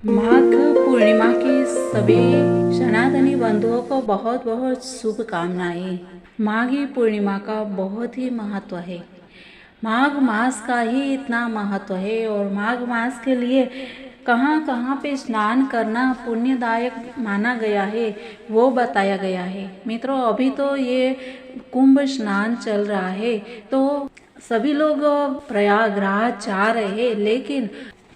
माघ पूर्णिमा की सभी सनातनी बंधुओं को बहुत बहुत शुभकामनाएं। माघी पूर्णिमा का बहुत ही महत्व है। माघ मास का ही इतना महत्व है और माघ मास के लिए कहाँ कहाँ पे स्नान करना पुण्यदायक माना गया है वो बताया गया है। मित्रों, अभी तो ये कुंभ स्नान चल रहा है तो सभी लोग प्रयागराज जा रहे हैं, लेकिन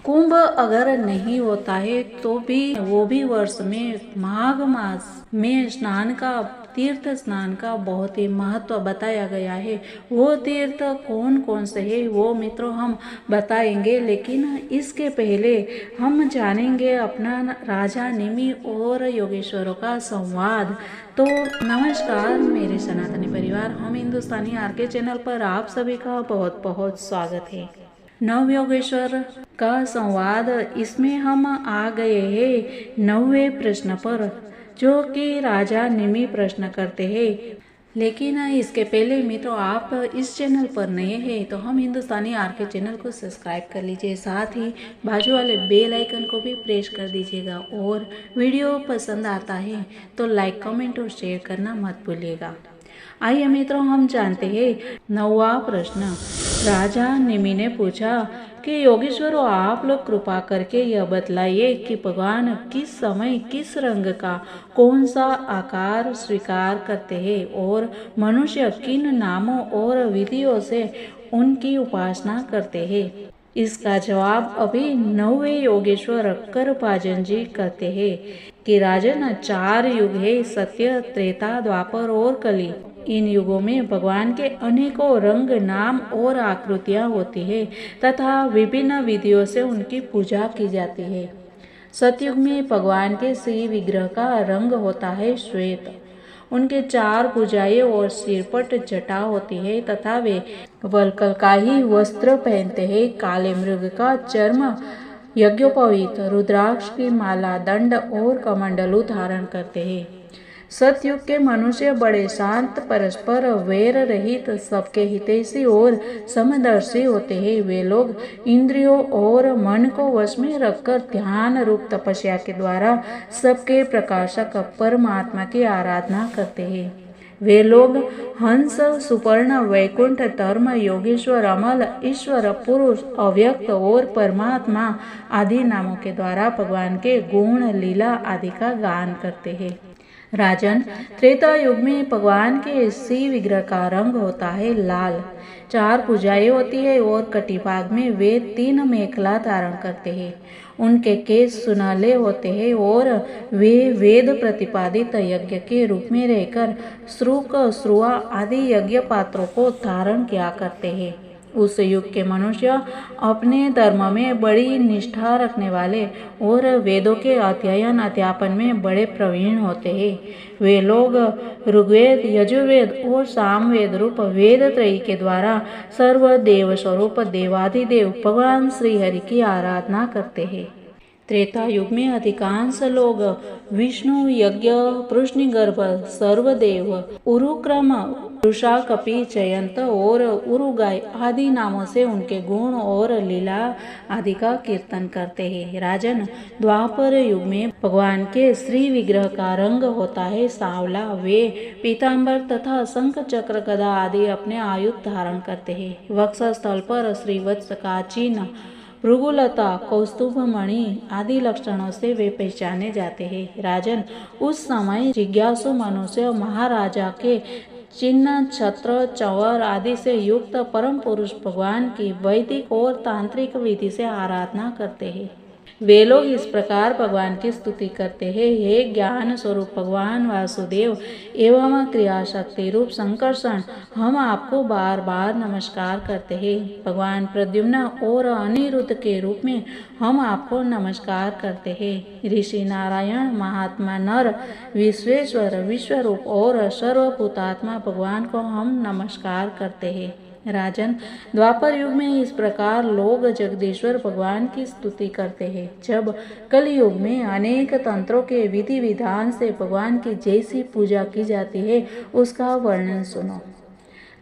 कुंभ अगर नहीं होता है तो भी वो भी वर्ष में माघ मास में स्नान का तीर्थ स्नान का बहुत ही महत्व बताया गया है। वो तीर्थ कौन कौन से है वो मित्रों हम बताएंगे, लेकिन इसके पहले हम जानेंगे अपना राजा निमि और योगेश्वरों का संवाद। तो नमस्कार मेरे सनातनी परिवार, हम हिंदुस्तानी आरके चैनल पर आप सभी का बहुत बहुत स्वागत है। नवयोगेश्वर का संवाद, इसमें हम आ गए हैं 9वें प्रश्न पर, जो कि राजा निमि प्रश्न करते हैं। लेकिन इसके पहले मित्रों, आप इस चैनल पर नए हैं तो हम हिंदुस्तानी आरके चैनल को सब्सक्राइब कर लीजिए, साथ ही बाजू वाले बेल आइकन को भी प्रेस कर दीजिएगा और वीडियो पसंद आता है तो लाइक कमेंट और शेयर करना मत भूलिएगा। आइए मित्रों, हम जानते हैं 9वां प्रश्न। राजा निमि ने पूछा कि योगेश्वरों, आप लोग कृपा करके यह बतलाइए कि भगवान किस समय किस रंग का कौन सा आकार स्वीकार करते हैं और मनुष्य किन नामों और विधियों से उनकी उपासना करते हैं। इसका जवाब अभी 9वें योगेश्वर करभाजन जी कहते हैं कि राजन, 4 युग है, सत्य, त्रेता, द्वापर और कली। इन युगों में भगवान के अनेकों रंग, नाम और आकृतियां होती है तथा विभिन्न विधियों से उनकी पूजा की जाती है। सतयुग में भगवान के श्री विग्रह का रंग होता है श्वेत। उनके 4 भुजाएं और सिरपट जटा होती है तथा वे वल्कलकाही वस्त्र पहनते हैं। काले मृग का चर्म, यज्ञोपवीत, रुद्राक्ष की माला, दंड और कमंडलू धारण करते हैं। सतयुग के मनुष्य बड़े शांत, परस्पर वैर रहित, सबके हितैषी और समदर्शी होते हैं। वे लोग इंद्रियों और मन को वश में रखकर ध्यान रूप तपस्या के द्वारा सबके प्रकाशक परमात्मा की आराधना करते हैं। वे लोग हंस, सुपर्ण, वैकुंठ, धर्म, योगेश्वर, अमल, ईश्वर, पुरुष, अव्यक्त और परमात्मा आदि नामों के द्वारा भगवान के गुण, लीला आदि का गान करते हैं। राजन, त्रेता युग में भगवान के श्री विग्रह का रंग होता है लाल। 4 भुजाएं होती है और कटिभाग में वे 3 मेखला धारण करते हैं। उनके केश सुनहले होते हैं और वे वेद प्रतिपादित यज्ञ के रूप में रहकर श्रुक, श्रुआ आदि यज्ञ पात्रों को धारण किया करते हैं। उस युग के मनुष्य अपने धर्म में बड़ी निष्ठा रखने वाले और वेदों के अध्ययन अध्यापन में बड़े प्रवीण होते हैं। वे लोग ऋग्वेद, यजुर्वेद और सामवेद रूप वेद त्रयी के द्वारा सर्वदेव स्वरूप देवाधिदेव भगवान श्री हरि की आराधना करते हैं। त्रेता युग में अधिकांश लोग विष्णु, यज्ञ, पृष्णिगर्भ, सर्वदेव, उरुक्रम, वृषा, कपि, जयंत और उरुगाय आदि नामों से उनके गुण और लीला आदि का कीर्तन करते हैं। राजन, द्वापर युग में भगवान के श्री विग्रह का रंग होता है सांवला। वे पीतांबर तथा शंख, चक्र, गदा आदि अपने आयुध धारण करते हैं। वक्षस्थल पर श्रीवत्स का चिन्ह, भृगुलता, कौस्तुभ मणि आदि लक्षणों से वे पहचाने जाते हैं। राजन, उस समय जिज्ञासु मनुष्य महाराजा के चिन्ह, छत्र, चंवर आदि से युक्त परम पुरुष भगवान की वैदिक और तांत्रिक विधि से आराधना करते हैं। वे लोग इस प्रकार भगवान की स्तुति करते हैं। हे ज्ञान स्वरूप भगवान वासुदेव एवं क्रिया शक्ति रूप संकर्षण, हम आपको बार बार नमस्कार करते हैं। भगवान प्रद्युम्न और अनिरुद्ध के रूप में हम आपको नमस्कार करते हैं। ऋषि नारायण, महात्मा नर, विश्वेश्वर, विश्वरूप और सर्वभूतात्मा भगवान को हम नमस्कार करते हैं। राजन, द्वापर युग में इस प्रकार लोग जगदीश्वर भगवान की स्तुति करते हैं। जब कलयुग में अनेक तंत्रों के विधि विधान से भगवान की जैसी पूजा की जाती है उसका वर्णन सुनो।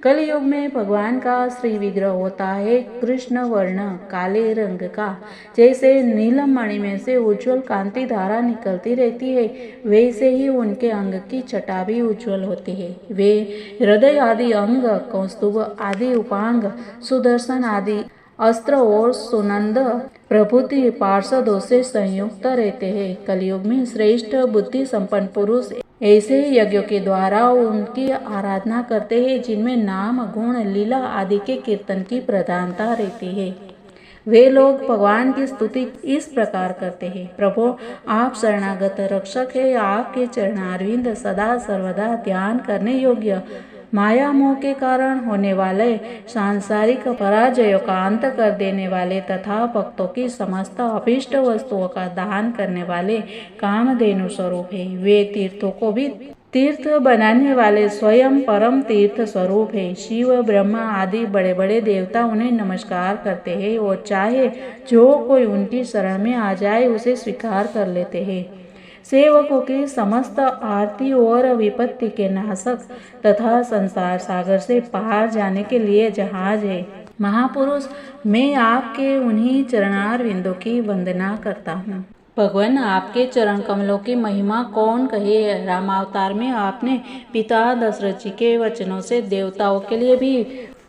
कलयुग में भगवान का श्री विग्रह होता है कृष्ण वर्ण काले रंग का। जैसे नीलम मणि में से उज्जवल कांति धारा निकलती रहती है, वैसे ही उनके अंग की छटा भी उज्जवल होती है। वे हृदय आदि अंग, कौस्तुभ आदि उपांग, सुदर्शन आदि अस्त्र और सुनंद प्रभृति पार्षदों से संयुक्त रहते हैं। कलयुग में श्रेष्ठ बुद्धि संपन्न पुरुष ऐसे यज्ञों के द्वारा उनकी आराधना करते हैं जिनमें नाम गुण लीला आदि के कीर्तन की प्रधानता रहती है। वे लोग भगवान की स्तुति इस प्रकार करते हैं, प्रभु आप शरणागत रक्षक है, आपके चरणारविंद सदा सर्वदा ध्यान करने योग्य, माया मोह के कारण होने वाले सांसारिक पराजयों का अंत कर देने वाले तथा भक्तों की समस्त अभीष्ट वस्तुओं का दान करने वाले कामधेनु स्वरूप है। वे तीर्थों को भी तीर्थ बनाने वाले स्वयं परम तीर्थ स्वरूप है। शिव ब्रह्मा आदि बड़े बड़े देवता उन्हें नमस्कार करते हैं और चाहे जो कोई उनकी शरण में आ जाए उसे स्वीकार कर लेते हैं। सेवकों की समस्त आरती और विपत्ति के नाशक तथा संसार सागर से पार जाने के लिए जहाज है। महापुरुष, मैं आपके उन्हीं चरणारविंदों की वंदना करता हूँ। भगवान, आपके चरण कमलों की महिमा कौन कहे। रामावतार में आपने पिता दशरथ जी के वचनों से देवताओं के लिए भी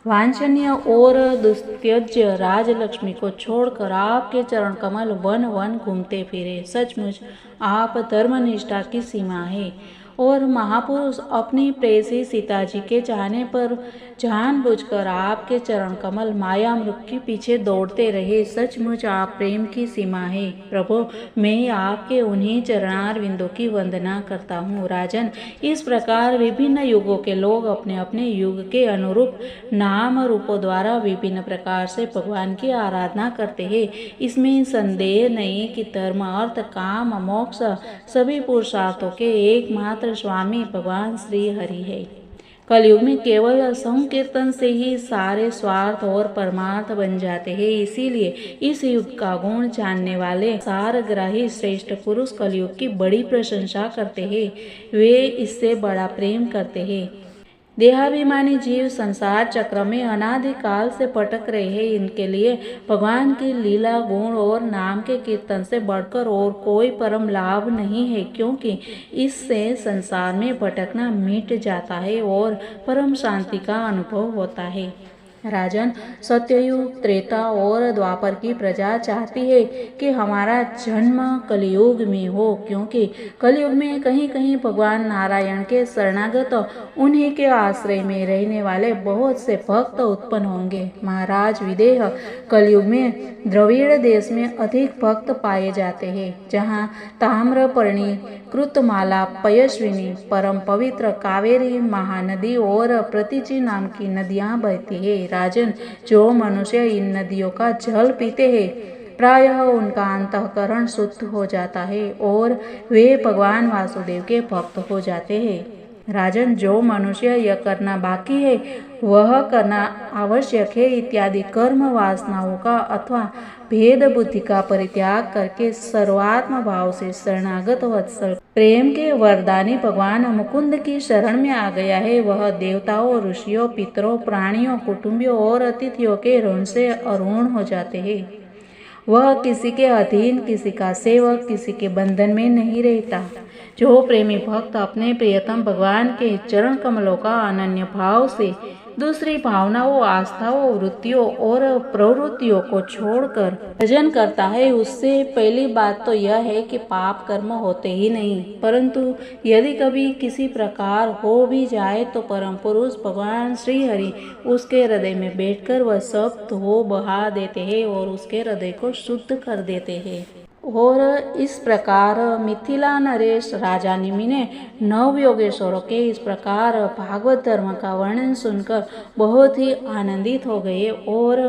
वांछनीय और दुस्त्यज्य राजलक्ष्मी को छोड़कर आपके चरण कमल वन वन घूमते फिरे। सचमुच आप धर्मनिष्ठा की सीमा है। और महापुरुष अपनी प्रेसी सीता जी के चाहने पर जानबूझकर आपके चरण कमल माया मृग के पीछे दौड़ते रहे। सचमुच आप प्रेम की सीमा है। प्रभु, मैं आपके उन्हीं चरणारविंदों की वंदना करता हूँ। राजन, इस प्रकार विभिन्न युगों के लोग अपने अपने युग के अनुरूप नाम रूपों द्वारा विभिन्न प्रकार से भगवान की आराधना करते हैं। इसमें संदेह नहीं कि धर्म अर्थ काम मोक्ष सभी पुरुषार्थों के एकमात्र स्वामी भगवान श्री हरि है। कलयुग में केवल संकीर्तन से ही सारे स्वार्थ और परमार्थ बन जाते हैं। इसीलिए इस युग का गुण जानने वाले सारग्राही श्रेष्ठ पुरुष कलयुग की बड़ी प्रशंसा करते हैं। वे इससे बड़ा प्रेम करते हैं। देहाभिमानी जीव संसार चक्र में अनादिकाल से भटक रहे हैं। इनके लिए भगवान की लीला गुण और नाम के कीर्तन से बढ़कर और कोई परम लाभ नहीं है, क्योंकि इससे संसार में भटकना मिट जाता है और परम शांति का अनुभव होता है। राजन, सत्ययुग त्रेता और द्वापर की प्रजा चाहती है कि हमारा जन्म कलयुग में हो, क्योंकि कलयुग में कहीं कहीं भगवान नारायण के शरणागत उन्हीं के आश्रय में रहने वाले बहुत से भक्त उत्पन्न होंगे। महाराज विदेह, कलयुग में द्रविड़ देश में अधिक भक्त पाए जाते हैं, जहाँ ताम्रपर्णी, कृतमाला, पयस्विनी, परम पवित्र कावेरी महानदी और प्रतिची नाम की नदियाँ बहती है। राजन, जो मनुष्य इन नदियों का जल पीते हैं, प्रायः उनका अंतःकरण शुद्ध हो जाता है और वे भगवान वासुदेव के भक्त हो जाते हैं। राजन, जो मनुष्य यह करना बाकी है वह करना आवश्यक है इत्यादि कर्म वासनाओं का अथवा भेद बुद्धि का परित्याग करके सर्वात्म भाव से शरणागत वत्सल प्रेम के वरदानी भगवान मुकुंद की शरण में आ गया है, वह देवताओं, ऋषियों, पितरों, प्राणियों, कुटुंबियों और अतिथियों के ऋण से अरुण हो जाते हैं। वह किसी के अधीन, किसी का सेवक, किसी के बंधन में नहीं रहता। जो प्रेमी भक्त अपने प्रियतम भगवान के चरण कमलों का अनन्य भाव से दूसरी भावनाओं, आस्थाओं, वृत्तियों और प्रवृत्तियों को छोड़कर भजन करता है, उससे पहली बात तो यह है कि पाप कर्म होते ही नहीं, परंतु यदि कभी किसी प्रकार हो भी जाए तो परम पुरुष भगवान श्री हरि उसके हृदय में बैठकर वह सब धो बहा देते हैं और उसके हृदय को शुद्ध कर देते हैं। और इस प्रकार मिथिला नरेश राजा निमि ने नव योगेश्वरों के इस प्रकार भागवत धर्म का वर्णन सुनकर बहुत ही आनंदित हो गए और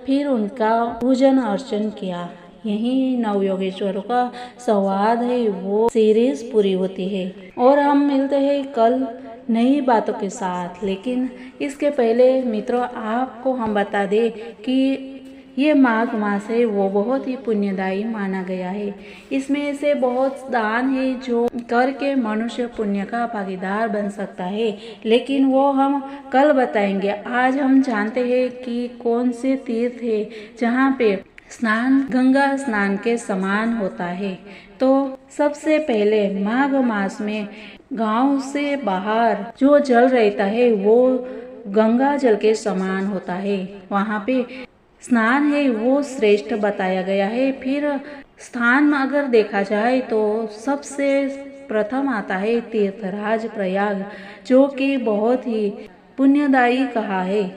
फिर उनका पूजन अर्चन किया। यही नव योगेश्वरों का संवाद है, वो सीरीज पूरी होती है और हम मिलते हैं कल नई बातों के साथ। लेकिन इसके पहले मित्रों, आपको हम बता दें कि ये माघ मास है वो बहुत ही पुण्यदायी माना गया है। इसमें से बहुत दान है जो करके मनुष्य पुण्य का भागीदार बन सकता है, लेकिन वो हम कल बताएंगे। आज हम जानते हैं कि कौन से तीर्थ है जहाँ पे स्नान गंगा स्नान के समान होता है। तो सबसे पहले माघ मास में गांव से बाहर जो जल रहता है वो गंगा जल के समान होता है। वहाँ पे स्नान है वो श्रेष्ठ बताया गया है। फिर स्थान में अगर देखा जाए तो सबसे प्रथम आता है तीर्थराज प्रयाग, जो कि बहुत ही पुण्यदायी कहा है।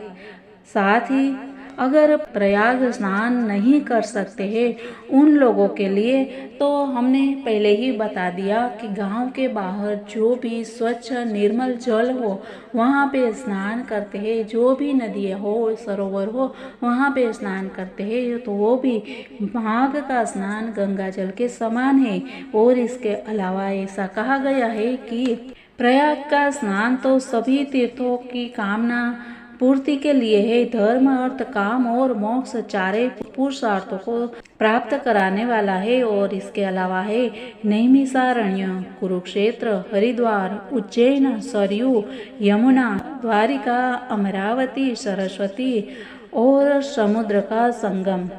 साथ ही अगर प्रयाग स्नान नहीं कर सकते हैं उन लोगों के लिए तो हमने पहले ही बता दिया कि गांव के बाहर जो भी स्वच्छ निर्मल जल हो वहाँ पे स्नान करते हैं। जो भी नदी हो सरोवर हो वहाँ पे स्नान करते हैं, तो वो भी माघ का स्नान गंगा जल के समान है। और इसके अलावा ऐसा कहा गया है कि प्रयाग का स्नान तो सभी तीर्थों की कामना पूर्ति के लिए है। धर्म अर्थ काम और मोक्ष चारे पुरुषार्थों को प्राप्त कराने वाला है। और इसके अलावा है नैमिषारण्य, कुरुक्षेत्र, हरिद्वार, उज्जैन, सरयू, यमुना, द्वारिका, अमरावती, सरस्वती और समुद्र का संगम,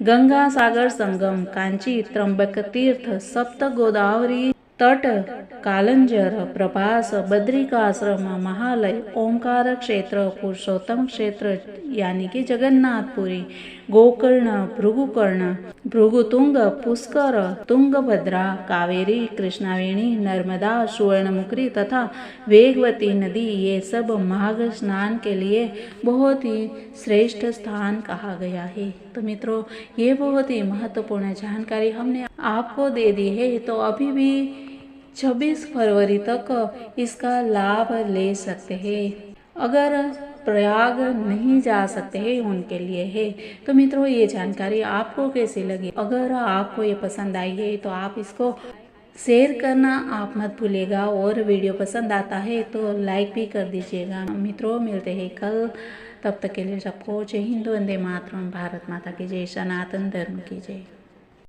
गंगा सागर संगम, कांची, त्र्यंबक तीर्थ, सप्त गोदावरी तट, कालंजर, प्रभास, बद्रिकाश्रम, महालय, ओंकार क्षेत्र, पुरुषोत्तम क्षेत्र यानी कि जगन्नाथपुरी, गोकर्ण, भृगुकर्ण, भृगुतुंग, पुष्कर, तुंगभद्रा, कावेरी, कृष्णावेणी, नर्मदा, सुवर्णमुखी तथा वेगवती नदी, ये सब माघ स्नान के लिए बहुत ही श्रेष्ठ स्थान कहा गया है। तो मित्रों, ये बहुत ही महत्वपूर्ण जानकारी हमने आपको दे दी है। तो अभी भी 26 फरवरी तक इसका लाभ ले सकते हैं। अगर प्रयाग नहीं जा सकते हैं उनके लिए है। तो मित्रों, ये जानकारी आपको कैसी लगी? अगर आपको ये पसंद आई है तो आप इसको शेयर करना आप मत भूलिएगा, और वीडियो पसंद आता है तो लाइक भी कर दीजिएगा। मित्रों, मिलते हैं कल। तब तक के लिए सबको जय हिंद, वंदे मातरम, भारत माता की जय, सनातन धर्म की जय।